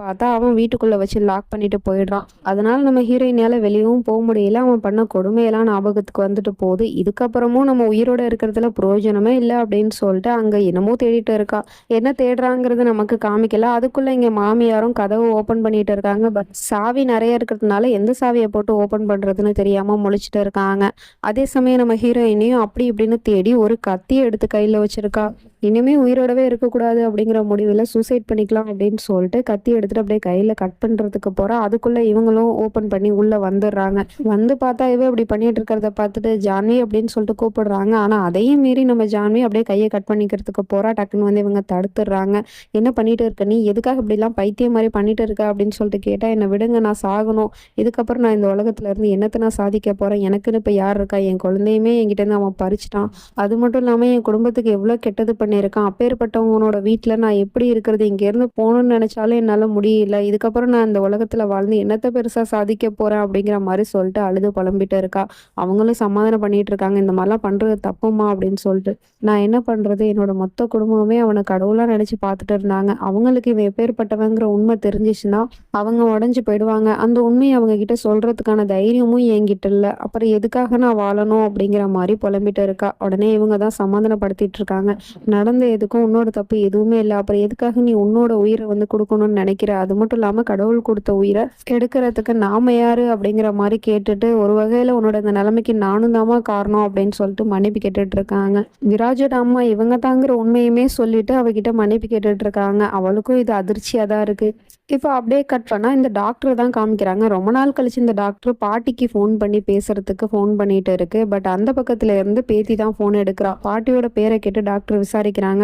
பார்த்தா அவன் வீட்டுக்குள்ள வச்சு லாக் பண்ணிட்டு போயிடுறான். அதனால நம்ம ஹீரோயினால வெளியவும் போ முடியல. அவன் பண்ண கொடுமையெல்லாம் ஞாபகத்துக்கு வந்துட்டு போகுது. இதுக்கப்புறமும் நம்ம உயிரோட இருக்கிறதுல பிரயோஜனமே இல்ல அப்படின்னு சொல்லிட்டு அங்க என்னமோ தேடிட்டு இருக்கா. என்ன தேடுறாங்கிறது நமக்கு காமிக்கல. அதுக்குள்ள இங்க மாமியாரும் கதவு ஓப்பன் பண்ணிட்டு இருக்காங்க. பட் சாவி நெறைய இருக்கிறதுனால எந்த சாவிய போட்டு ஓப்பன் பண்றதுன்னு தெரியாம முழிச்சுட்டு இருக்காங்க. அதே சமயம் நம்ம ஹீரோயினையும் அப்படி இப்படின்னு தேடி ஒரு கத்திய எடுத்து கையில வச்சிருக்கா. இனிமே உயிரோடவே இருக்கக்கூடாது அப்படிங்கிற முடிவுல சூசைட் பண்ணிக்கலாம் அப்படின்னு சொல்லிட்டு கத்தி எடுத்துட்டு அப்படியே கையில கட் பண்றதுக்கு போறா. அதுக்குள்ள இவங்களும் ஓப்பன் பண்ணி உள்ள வந்துடுறாங்க. வந்து பார்த்தா இவ இப்படி பண்ணிட்டு இருக்கிறத பார்த்துட்டு ஜான்வி அப்படின்னு சொல்லிட்டு கூப்பிடுறாங்க. ஆனா அதையும் மீறி நம்ம ஜான்வி அப்படியே கையை கட் பண்ணிக்கிறதுக்கு போறா. டக்குன்னு வந்து இவங்க தடுத்துடுறாங்க. என்ன பண்ணிட்டு இருக்க நீ? எதுக்காக இப்படிலாம் பைத்தியம் மாதிரி பண்ணிட்டு இருக்க அப்படின்னு சொல்லிட்டு கேட்டா, என்னை விடுங்க, நான் சாகணும். இதுக்கப்புறம் நான் இந்த உலகத்துல இருந்து என்னத்த நான் சாதிக்க போறேன்? எனக்குன்னு இப்ப யார் இருக்கா? என் குழந்தையுமே என்கிட்ட இருந்து அவன் பறிச்சுட்டான். அது மட்டும் இல்லாம என் குடும்பத்துக்கு எவ்வளவு கெட்டது பண்ணியிருக்கான். அப்பேற்பட்டவனோட வீட்டுல நான் எப்படி இருக்கிறது? இங்க இருந்து போகணும்னு நினைச்சாலும் என்னால முடியல. இதுக்கப்புறம் நான் இந்த உலகத்துல வாழ்ந்து என்னத்த பெருசா சாதிக்க போறேன் அப்படிங்கிற மாதிரி சொல்லிட்டு அழுது புலம்பிட்டு இருக்கா. அவங்களும் சமாதானம் பண்ணிட்டு இருக்காங்க. இந்த மாதிரிலாம் பண்றது தப்புமா அப்படின்னு சொல்லிட்டு. நான் என்ன பண்றது? என்னோட மொத்த குடும்பமே அவனை கடவுளா நினைச்சு பார்த்துட்டு இருந்தாங்க. அவங்களுக்கு இவன் எப்பேற்பட்டவங்கிற உண்மை தெரிஞ்சிச்சுன்னா அவங்க உடைஞ்சு போயிடுவாங்க. அந்த உண்மையை அவங்க கிட்ட சொல்றதுக்கான தைரியமும் என்கிட்ட இல்ல. அப்புறம் எதுக்காக நான் வாழணும் அப்படிங்கிற மாதிரி புலம்பிட்டு இருக்கா. உடனே இவங்க தான் சமாதானப்படுத்திட்டு இருக்காங்க. நடந்த எதுக்கும் உன்னோட தப்பு எதுவுமே இல்லை. அப்புறம் எதுக்காக நீ உன்னோட உயிரை வந்து கொடுக்கணும்னு நினைக்கிற? அது மட்டும் இல்லாம கடவுள் கொடுத்த உயிரை எடுக்கிறதுக்கு நாம யாரு அப்படிங்கிற மாதிரி கேட்டுட்டு, ஒரு வகையில உன்னோட இந்த நிலைமைக்கு நானும் தாமா காரணம் அப்படின்னு சொல்லிட்டு மன்னிப்பு கேட்டுட்டு இருக்காங்க. விராஜோட அம்மா இவங்க தாங்கிற உண்மையுமே சொல்லிட்டு அவகிட்ட மன்னிப்பு கேட்டுட்டு இருக்காங்க. அவளுக்கும் இது அதிர்ச்சியா தான் இருக்கு. இப்போ அப்படியே கட் பண்ணா இந்த டாக்டர் தான் காமிக்கிறாங்க. ரொம்ப நாள் கழிச்சு இந்த டாக்டர் பாட்டிக்கு ஃபோன் பண்ணி பேசுறதுக்கு ஃபோன் பண்ணிட்டு இருக்கு. பட் அந்த பக்கத்துல இருந்து பேத்தி தான் ஃபோன் எடுக்கிறா. பாட்டியோட பேரை கேட்டு டாக்டர் விசாரிக்கிறாங்க.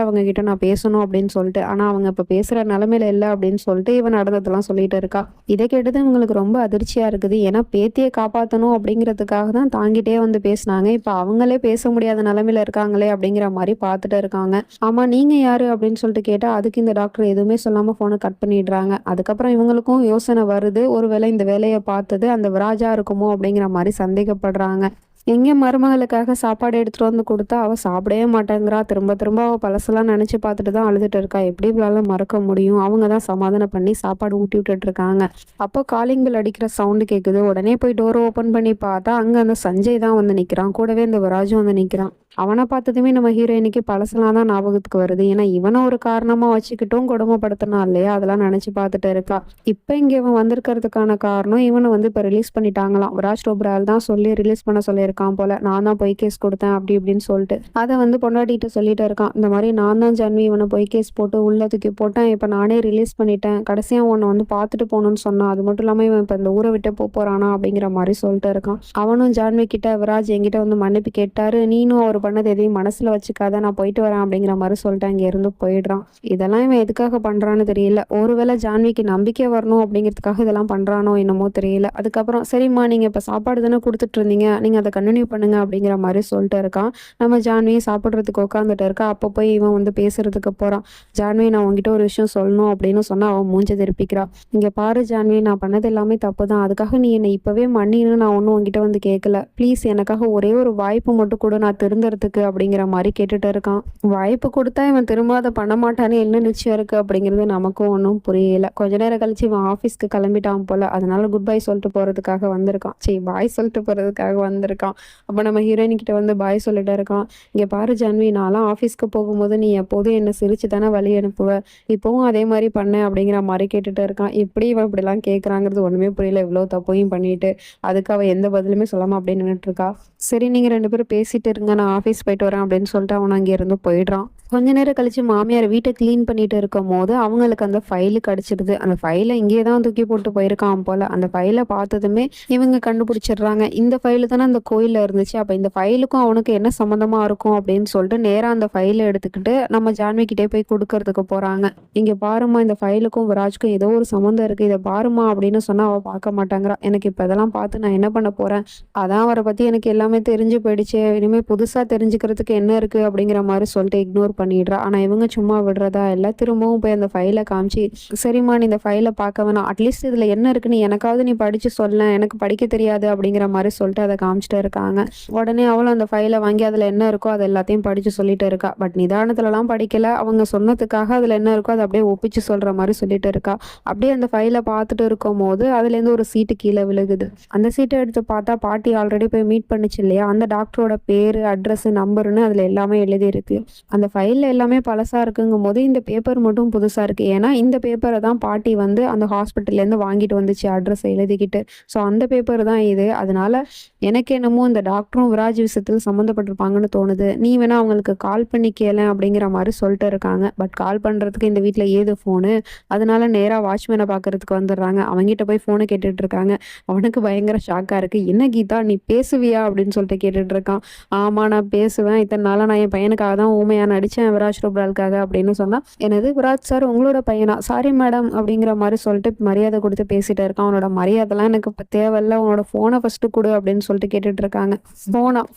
அவங்க கிட்ட நான் பேசணும் அப்படின்னு சொல்லிட்டு. ஆனா அவங்க இப்ப பேசுற நிலைமையில இல்லை அப்படின்னு சொல்லிட்டு இவன் நடந்ததெல்லாம் சொல்லிட்டு இருக்கா. இதை கேட்டது இவங்களுக்கு ரொம்ப அதிர்ச்சியா இருக்குது. ஏன்னா பேத்தியை காப்பாற்றணும் அப்படிங்கிறதுக்காக தான் தாங்கிட்டே வந்து பேசினாங்க. இப்ப அவங்களே பேச முடியாத நிலைமையில இருக்காங்களே அப்படிங்கிற மாதிரி பார்த்துட்டு இருக்காங்க. ஆமா, நீங்க யாரு அப்படின்னு சொல்லிட்டு கேட்டா அதுக்கு இந்த டாக்டர் எதுவுமே சொல்லாம போனை கட் பண்ணிடுறாங்க. அதுக்கப்புறம் இவங்களுக்கும் யோசனை வருது. ஒருவேளை இந்த வேலையை பார்த்தது அந்த விராஜா இருக்குமோ அப்படிங்கிற மாதிரி சந்தேகப்படுறாங்க. எங்க மருமகளுக்காக சாப்பாடு எடுத்துட்டு வந்து கொடுத்தா அவ சாப்பிடவே மாட்டேங்கிறா. திரும்ப திரும்ப அவ பழசெல்லாம் நினைச்சு பார்த்துட்டு தான் அழுதுட்டு இருக்கா. எப்படி இவளால மறக்க முடியும்? அவங்க தான் சமாதானம் பண்ணி சாப்பாடு ஊட்டி விட்டுட்டு இருக்காங்க. அப்போ காலிங் பெல் அடிக்கிற சவுண்டு கேட்குது. உடனே போய் டோர் ஓப்பன் பண்ணி பார்த்தா அங்க அந்த சஞ்சய் தான் வந்து நிக்கிறான். கூடவே இந்த விராஜும் வந்து நிக்கிறான். அவனை பார்த்ததுமே நம்ம ஹீரோயினுக்கு பழசெல்லாம் தான் ஞாபகத்துக்கு வருது. ஏன்னா இவனை ஒரு காரணமா வச்சுக்கிட்டும் கொடுமைப்படுத்தினா இல்லையா, அதெல்லாம் நினைச்சு பார்த்துட்டு இருக்கா. இப்ப இங்க இவன் வந்திருக்கிறதுக்கான காரணம், இவனை வந்து இப்ப ரிலீஸ் பண்ணிட்டாங்களாம். விராஜ் டோப்ரால் தான் சொல்லி ரிலீஸ் பண்ண சொல்லியிருக்கான் போல. நான் தான் பொய் கேஸ் கொடுத்தேன் அப்படி இப்படின்னு சொல்லிட்டு அதை வந்து பொண்டாட்டிட்டு சொல்லிட்டு இருக்கான். இந்த மாதிரி நான் தான் ஜான்வி இவனை பொய் கேஸ் போட்டு உள்ள தூக்கி போட்டேன். இப்ப நானே ரிலீஸ் பண்ணிட்டேன். கடைசியா உன்னை வந்து பார்த்துட்டு போகணும்னு சொன்னான். அது மட்டும் இல்லாம இவன் இப்ப இந்த ஊரை விட்டு போறானா அப்படிங்கிற மாதிரி சொல்லிட்டு இருக்கான். அவனும் ஜான்வி கிட்ட விராஜ் என்கிட்ட வந்து மன்னிப்பு கேட்டாரு. நீனும் அவர் பண்ணது எதையும் மனசுல வச்சுக்காத, நான் போயிட்டு வரேன் அப்படிங்கிற மாதிரி சொல்லிட்டு அங்க இருந்து போயிடுறான். இதெல்லாம் இவன் எதுக்காக பண்றான்னு தெரியல. ஒருவேளை ஜான்விக்கு நம்பிக்கை வரணும் அப்படிங்கிறதுக்காக இதெல்லாம் பண்றானோ என்னமோ தெரியல. அதுக்கப்புறம் சரிம்மா, நீங்க இப்ப சாப்பாடு தானே கொடுத்துட்டு இருந்தீங்க, நீங்க அதை கண்டினியூ பண்ணுங்க அப்படிங்கிற மாதிரி சொல்லிட்டு இருக்கான். நம்ம ஜான்வி சாப்பிட்றதுக்கு உட்காந்துட்டு இருக்கா. அப்போ போய் இவன் வந்து பேசுறதுக்கு போறான். ஜான்வி, நான் உங்ககிட்ட ஒரு விஷயம் சொல்லணும் அப்படின்னு சொன்னா அவன் மூஞ்ச திருப்பிக்கிறா. இங்க பாரு ஜான்வி, நான் பண்ணது எல்லாமே தப்பு தான். அதுக்காக நீ என்னை இப்பவே மன்னின்னு நான் ஒன்னும் உங்ககிட்ட வந்து கேட்கல. ப்ளீஸ் எனக்காக ஒரே ஒரு வாய்ப்பு மட்டும் கூட, நான் திருந்துறதுக்கு அப்படிங்கிற மாதிரி கேட்டுட்டு இருக்கான். வாய்ப்பு கொடுத்தா இவன் திரும்ப அதை பண்ண மாட்டானே என்ன நிச்சயம் இருக்கு அப்படிங்கிறது நமக்கும் ஒன்றும் புரியல. கொஞ்ச நேரம் கழிச்சு இவன் ஆஃபீஸ்க்கு கிளம்பிட்டான் போல. அதனால குட் பை சொல்லிட்டு போறதுக்காக வந்திருக்கான். சரி, பாய் சொல்லிட்டு போறதுக்காக வந்திருக்கான். அப்போ நம்ம ஹீரோயின் கிட்ட வந்து பாய் சொல்லிட்டு இருக்கான். இங்க பாரு ஜான்வி, நான்லாம் ஆஃபீஸ்க்கு போகும்போது நீ எப்போதும் என்ன சிரிச்சு தானே வழி அனுப்புவ, இப்பவும் அதே மாதிரி பண்ண அப்படிங்கிற மாதிரி கேட்டுட்டு இருக்கான். எப்படி இவன் இப்படிலாம் கேட்கறாங்கிறது ஒண்ணுமே புரியல. இவ்வளோ தப்பையும் பண்ணிட்டு அதுக்கு அவ எந்த பதிலுமே சொல்லாம அப்படியே நின்றுட்டு இருக்கா. சரி, நீங்க ரெண்டு பேரும் பேசிட்டு இருங்க, நான் ஆஃபீஸ் போயிட்டு வரேன் அப்படின்னு சொல்லிட்டு அவன் அங்கே இருந்து போயிடுறான். கொஞ்ச நேரம் கழிச்சு மாமியார் வீட்டை கிளீன் பண்ணிட்டு இருக்கும் போது அவங்களுக்கு அந்த ஃபைலு கிடைச்சிடுது. அந்த ஃபைலை இங்கேயே தான் தூக்கி போட்டு போயிருக்கான் போல. அந்த ஃபைலை பார்த்ததுமே இவங்க கண்டுபிடிச்சிடுறாங்க. இந்த ஃபைலு தானே அந்த கோயில்ல இருந்துச்சு. அப்ப இந்த ஃபைலுக்கும் அவனுக்கு என்ன சம்மந்தமா இருக்கும் அப்படின்னு சொல்லிட்டு நேரா அந்த ஃபைலை எடுத்துக்கிட்டு நம்ம ஜான்வி கிட்டே போய் கொடுக்கறதுக்கு போறாங்க. இங்க பாருமா, இந்த ஃபைலுக்கும் விராஜ்க்கும் ஏதோ ஒரு சம்மந்தம் இருக்கு, இதை பாருமா அப்படின்னு சொன்னா அவ பார்க்க மாட்டாங்கிறா. எனக்கு இப்ப இதெல்லாம் பார்த்து நான் என்ன பண்ண போறேன்? அதான் அவரை பத்தி எனக்கு எல்லாமே தெரிஞ்சு போயிடுச்சு. இனிமே புதுசா தெரிஞ்சுக்கிறதுக்கு என்ன இருக்கு அப்படிங்கிற மாதிரி சொல்லிட்டு இக்னோர் பண்ணிடுறா. ஆனா இவங்க சும்மா விடுறதா இல்ல. திரும்பவும் போய் அந்த ஃபைல காமிச்சு, "சரிம்மா நீ இந்த ஃபைல பார்க்க வேணாம். அட்லீஸ்ட் இதுல என்ன இருக்குன்னு எனக்காவது நீ படிச்சு சொல்லேன். எனக்கு படிக்க தெரியாது." அப்படிங்கிற மாரி சொல்லிட்டு அத காமிச்சுட்டு இருக்காங்க. உடனே அவளும் அந்த ஃபைல வாங்கி அதுல என்ன இருக்கோ அது எல்லாத்தையும் படிச்சு சொல்லிட்டு இருக்கா. பட் நிதானத்துலலாம் படிக்கல. அவங்க சொன்னதுக்காக அதுல என்ன இருக்கோ அத அப்படியே ஒப்பிச்சு சொல்ற மாரி சொல்லிட்டு இருக்கா. அப்படியே அந்த ஃபைல பார்த்துட்டு இருக்கும்போது அதுலேருந்து ஒரு சீட்டு கீழ விழுகுது. அந்த சீட்ட எடுத்து பார்த்தா பாட்டி ஆல்ரெடி போய் மீட் பண்ணுச்சு இல்லையா? அந்த டாக்டரோட பேரு, அட்ரஸ், நம்பர்ன்னு அதுல எல்லாமே எழுதியிருக்கு. அந்த ஃபைல்ல எல்லாமே பழசா இருக்குங்கும்போது, இந்த பேப்பர் மட்டும் புதுசா இருக்கு. ஏன்னா, இந்த பேப்பர தான் பாட்டி வந்து அந்த ஹாஸ்பிட்டல்லேருந்து வாங்கிட்டு வந்துச்சு அட்ரஸ் எழுதிக்கிட்டு. ஸோ அந்த பேப்பர் தான் இது. அதனால எனக்கு என்னமோ இந்த டாக்டரும் விராஜ் விஷயத்துல சம்மந்தப்பட்டிருப்பாங்கன்னு தோணுது. நீ வேணா அவங்களுக்கு கால் பண்ணி கேளேன் அப்படிங்கிற மாரி சொல்லிட்டு இருக்காங்க. பட் கால் பண்றதுக்கு இந்த வீட்ல ஏது ஃபோனு? அதனால நேரா வாட்ச்மேன பார்க்கறதுக்கு வந்துடுறாங்க. அவன்கிட்ட போய் ஃபோன கேட்டுட்டு இருக்காங்க. அவனுக்கு பயங்கர ஷாக்கா இருக்கு. "என்ன கீதா நீ பேசுவியா?" அப்படின்னு சொல்லிட்டு கேட்டுட்டு இருக்கான். "ஆமா நான் பேசுவேன். இத்தன நாளா நான் என் பையனுக்காக தான் ஊமையா நடிச்சேன் விராஜ் ருப்ராலுக்காக" அப்படின்னு சொன்னா, "என்னது விராஜ் சார் உங்களோட பையனா? சாரி மேடம்" அப்படிங்கிற மாரி சொல்லிட்டு மரியாதை குடுத்து பேசிட்டு இருக்கான். "உன்னோட மரியாதைலாம் எனக்கு இப்ப தேவையில்ல. உன்னோட ஃபோன ஃபர்ஸ்ட்டு குடு" அப்படின்னு சொல்லிட்டு கேட்டுட்டு இருக்காங்க.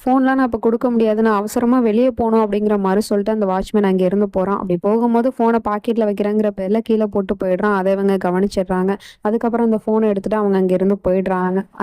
ஃபோன்லாம் நான் இப்ப குடுக்க முடியாது. நான் அவசரமா வெளிய போணும் அப்படிங்கிற மாரி சொல்லிட்டு அந்த வாட்ச்மேன் அங்க இருந்து போறான். அப்படி போகும்போது ஃபோன பாக்கெட்ல வைக்கிறேங்கிற பேர்ல கீழ போட்டு போயிடுறான். அத இவங்க கவனிச்சிடுறாங்க. அதுக்கப்புறம் அந்த ஃபோன எடுத்துட்டு அவங்க அங்கிருந்து போயிடுறாங்க.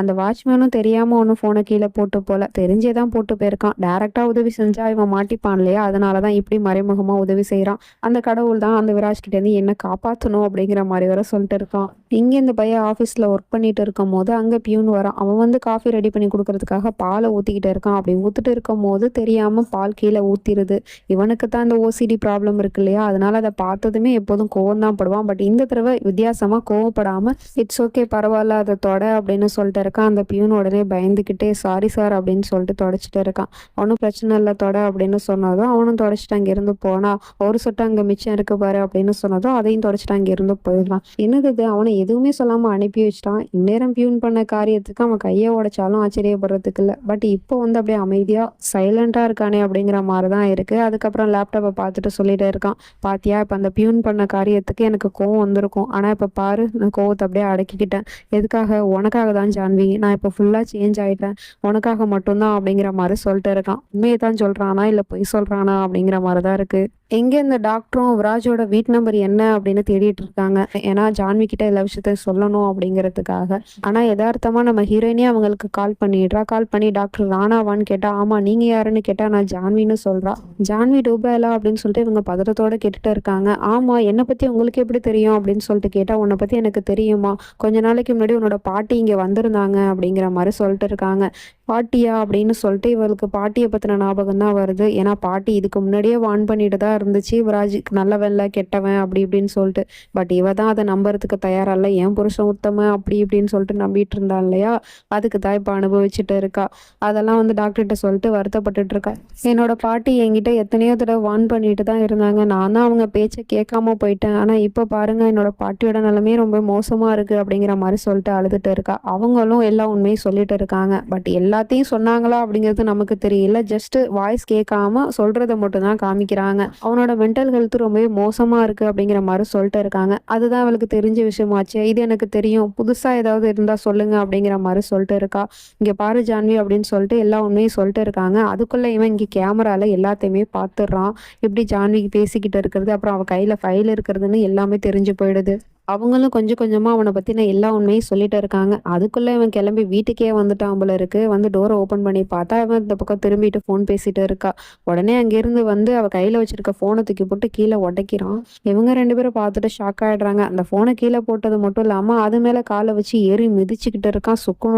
அந்த வாட்ச்மேனும் தெரியாம ஒண்ணும் ஃபோன கீழ போட்டு போல. தெரிஞ்சே தான் போட்டு போயிருக்கான். டைரக்ட்டா உதவி செஞ்சா இவன் மாட்டிப்பான் இல்லையா? அதனால தான் இப்படி மறைமுகமா உதவி செய்றான். அந்த கடவுள் தான் அந்த விராஜ் கிட்டேருந்து என்ன காப்பாத்தணும் அப்படிங்கிற மாரி வேற சொல்லிட்டு இருக்கான். இங்க இந்த பையன் ஆஃபீஸ்ல ஒர்க் பண்ணிட்டு இருக்கும்போது அங்க பியூன் வரான். அவன் வந்து காஃபி ரெடி பண்ணி குடுக்கறதுக்காக பால ஊத்திக்கிட்டு இருக்கான். அப்படி ஊத்திட்டு இருக்கும்போது தெரியாம பால் கீழ ஊத்திருது. இவனுக்கு தான் அந்த ஓசிடி ப்ராப்ளம் இருக்கு இல்லையா? அதனால அத பார்த்ததுமே எப்போதும் கோவம் தான் படுவான். பட் இந்த தடவ வித்தியாசமா கோவப்படாம, "இட்ஸ் ஓகே பரவால்ல அத தொட" அப்படின்னு சொல்லிட்டு இருக்கான். அந்த பியூன் உடனே பயந்துகிட்டே, "சாரி சார்" அப்படின்னு சொல்லிட்டு தொடச்சுட்டு இருக்கான். "ஒண்ணும் பிரச்சனை இல்ல தொட" அப்படின்னு சொன்னதும் அவனும் தொடச்சுட்டு அங்கிருந்து போனா, "ஒரு சொட்டு அங்க மிச்சம் இருக்கு பாரு" அப்படின்னு சொன்னதும் அதையும் தொடச்சுட்டு அங்கிருந்து போயிடுறான். என்னது இது அவன எதுவுமே சொல்லாம அனுப்பி வச்சுட்டான். இந்நேரம் பியூன் பண்ண காரியத்துக்கு அவன் கைய உடைச்சாலும் ஆச்சரியப்படுறதுக்கு இல்ல. பட் இப்போ வந்து அப்படியே அமைதியா சைலண்டா இருக்கானே அப்படிங்கிற மாரி தான் இருக்கு. அதுக்கப்புறம் லேப்டாப்ப பார்த்துட்டு சொல்லிட்டே இருக்கான். "பாத்தியா இப்ப அந்த பியூன் பண்ண காரியத்துக்கு எனக்கு கோவம் வந்திருக்கும். ஆனா இப்ப பாரு நான் கோவத்த அப்படியே அடக்கிக்கிட்டேன். எதுக்காக? உனக்காக தான் ஜான்வி. நான் இப்ப ஃபுல்லா சேஞ்ச் ஆயிட்டேன். உனக்காக மட்டும் தான்" அப்படிங்கிற மாரி சொல்லிட்டு இருக்கான். உண்மைய தான் சொல்றானா? இல்ல பொய் சொல்றானா? அப்படிங்கிற மாரி தான் இருக்கு. எங்க இந்த டாக்டரும் விராஜோட வீட்டு நம்பர் என்ன அப்படின்னு தேடிட்டு இருக்காங்க. ஏன்னா ஜான்வி கிட்ட எல்லா விஷயத்தையும் சொல்லணும் அப்படிங்கிறதுக்காக. ஆனா எதார்த்தமா நம்ம ஹீரோயினே அவங்களுக்கு கால் பண்ணிடுறா. கால் பண்ணி டாக்டர் ராணாவான்னு கேட்டா, ஆமா நீங்க யாருன்னு கேட்டா நான் ஜான்வின்னு சொல்றா. "ஜான்வி டூபாலா?" அப்படின்னு சொல்லிட்டு இவங்க பதட்டத்தோட கேட்டுட்டு இருக்காங்க. "ஆமா என்ன பத்தி உங்களுக்கு எப்படி தெரியும்?" அப்படின்னு சொல்லிட்டு கேட்டா, "உன்னை பத்தி எனக்கு தெரியுமா? கொஞ்ச நாளைக்கு முன்னாடி உன்னோட பாட்டி இங்க வந்திருந்தாங்க" அப்படிங்கிற மாதிரி சொல்லிட்டு இருக்காங்க. "பாட்டியா?" அப்படின்னு சொல்லிட்டு இவளுக்கு பாட்டியை பத்தின ஞாபகம் தான் வருது. ஏன்னா பாட்டி இதுக்கு முன்னாடியே வார்ன் பண்ணிட்டு தான் இருந்துச்சு, விராஜ் நல்லவன் இல்ல கெட்டவன் அப்படி இப்படின்னு சொல்லிட்டு. பட் இவ தான் அதை நம்புறதுக்கு தயாரா இல்ல. என் புருஷன் உத்தமன் அப்படி இப்படின்னு சொல்லிட்டு நம்பிட்டு இருந்தா இல்லையா? அதுக்கு தான் இப்ப அனுபவிச்சுட்டு இருக்கா. அதெல்லாம் வந்து டாக்டர்கிட்ட சொல்லிட்டு வருத்தப்பட்டுட்டு இருக்கா. "என்னோட பாட்டி என்கிட்ட எத்தனையோ தடவை வார்ன் பண்ணிட்டு தான் இருந்தாங்க. நான் தான் அவங்க பேச்சை கேட்காம போயிட்டேன். ஆனா இப்ப பாருங்க என்னோட பாட்டியோட நிலைமையே ரொம்ப மோசமா இருக்கு" அப்படிங்கிற மாதிரி சொல்லிட்டு அழுதுட்டு இருக்கா. அவங்களும் எல்லா உண்மையும் சொல்லிட்டு இருக்காங்க. பட் எல்லாத்தையும் சொன்னாங்களா அப்படிங்கிறது நமக்கு தெரியல. ஜஸ்ட் வாய்ஸ் கேட்காம சொல்றத மட்டும் தான் காமிக்கிறாங்க. அவனோட மென்டல் ஹெல்த் ரொம்பவே மோசமா இருக்கு அப்படிங்கிற மாதிரி சொல்லிட்டு இருக்காங்க. அதுதான் அவளுக்கு தெரிஞ்ச விஷயமாச்சு. "இது எனக்கு தெரியும். புதுசா ஏதாவது இருந்தா சொல்லுங்க" அப்படிங்கிற மாதிரி சொல்லிட்டு இருக்கா. "இங்க பாரு ஜான்வி" அப்படின்னு சொல்லிட்டு எல்லா உண்மையும் சொல்லிட்டு இருக்காங்க. அதுக்குள்ள இவன் இங்க கேமரால எல்லாத்தையுமே பார்த்துடுறான். இப்படி ஜான்விக்கு பேசிக்கிட்டு இருக்கிறது, அப்புறம் அவ கையில ஃபைல் இருக்கிறதுன்னு எல்லாமே தெரிஞ்சு போயிடுது. அவங்களும் கொஞ்சம் கொஞ்சமா அவனை பத்தின எல்லா உண்மையும் சொல்லிட்டு இருக்காங்க. அதுக்குள்ள இவன் கிளம்பி வீட்டுக்கே வந்துட்டான் போல இருக்கு. வந்து டோரை ஓபன் பண்ணி பார்த்தா இவன் இந்த பக்கம் திரும்பிட்டு ஃபோன் பேசிட்டு இருக்கா. உடனே அங்கிருந்து வந்து அவ கையில வச்சிருக்க ஃபோனை தூக்கி போட்டு கீழே உடைக்கிறான். இவங்க 2 பேரும் பார்த்துட்டு ஷாக் ஆயிடுறாங்க. அந்த ஃபோனை கீழே போட்டது மட்டும் இல்லாம அது மேல காலை வச்சு ஏறி மிதிச்சுக்கிட்டு இருக்கான். சுக்கு